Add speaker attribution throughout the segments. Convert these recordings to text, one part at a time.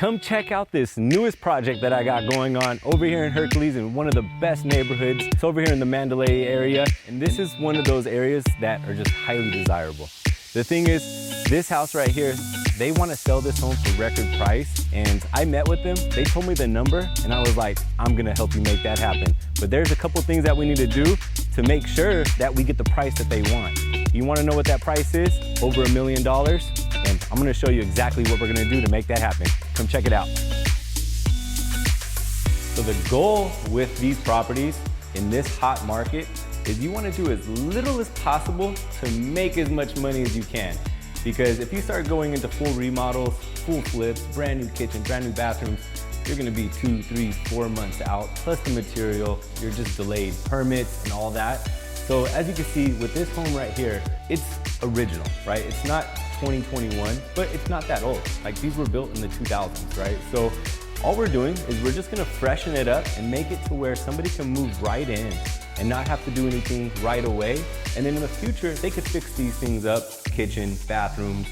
Speaker 1: Come check out this newest project that I got going on over here in Hercules in one of the best neighborhoods. It's over here in the Mandalay area, and this is one of those areas that are just highly desirable. The thing is, this house right here, they want to sell this home for record price, and I met with them. They told me the number, and I was like, I'm gonna help you make that happen. But there's a couple things that we need to do to make sure that we get the price that they want. You want to know what that price is? Over $1 million, and I'm gonna show you exactly what we're gonna do to make that happen. Come check it out. So the goal with these properties in this hot market is you want to do as little as possible to make as much money as you can. Because if you start going into full remodels, full flips, brand new kitchen, brand new bathrooms, you're gonna be 2, 3, 4 months out, plus the material, you're just delayed, permits and all that. So as you can see with this home right here, it's original, right? It's not 2021, but it's not that old. Like these were built in the 2000s, right? So all we're doing is we're just gonna freshen it up and make it to where somebody can move right in and not have to do anything right away. And then in the future, they could fix these things up, kitchen, bathrooms,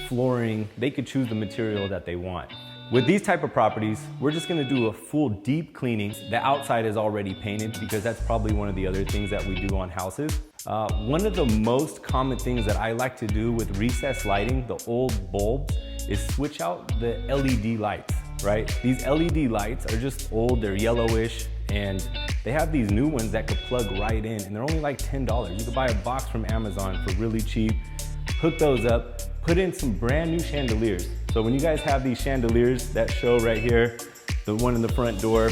Speaker 1: flooring, they could choose the material that they want. With these type of properties, we're just gonna do a full deep cleaning. The outside is already painted because that's probably one of the other things that we do on houses. One of the most common things that I like to do with recessed lighting, the old bulbs, is switch out the LED lights, right? These LED lights are just old, they're yellowish, and they have these new ones that could plug right in, and they're only like $10. You could buy a box from Amazon for really cheap, hook those up, put in some brand new chandeliers. So when you guys have these chandeliers that show right here, the one in the front door,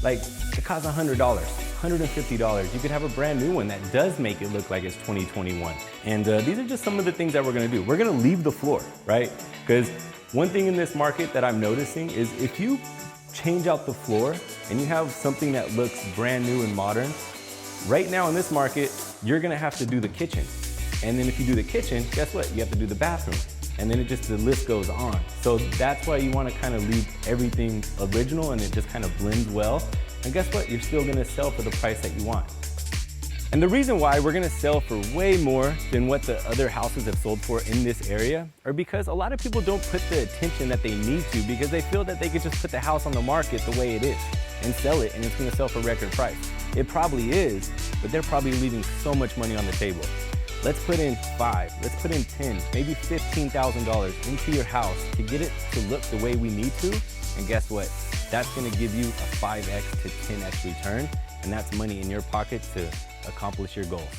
Speaker 1: like it costs $100, $150. You could have a brand new one that does make it look like it's 2021. And these are just some of the things that we're gonna do. We're gonna leave the floor, right? Because one thing in this market that I'm noticing is if you change out the floor and you have something that looks brand new and modern, right now in this market, you're gonna have to do the kitchen. And then if you do the kitchen, guess what? You have to do the bathroom. And then the list goes on. So that's why you wanna kind of leave everything original and it just kind of blends well. And guess what? You're still gonna sell for the price that you want. And the reason why we're gonna sell for way more than what the other houses have sold for in this area are because a lot of people don't put the attention that they need to because they feel that they could just put the house on the market the way it is and sell it and it's gonna sell for record price. It probably is, but they're probably leaving so much money on the table. Let's put in 5, let's put in 10, maybe $15,000 into your house to get it to look the way we need to. And guess what? That's gonna give you a 5x to 10x return, and that's money in your pocket to accomplish your goals.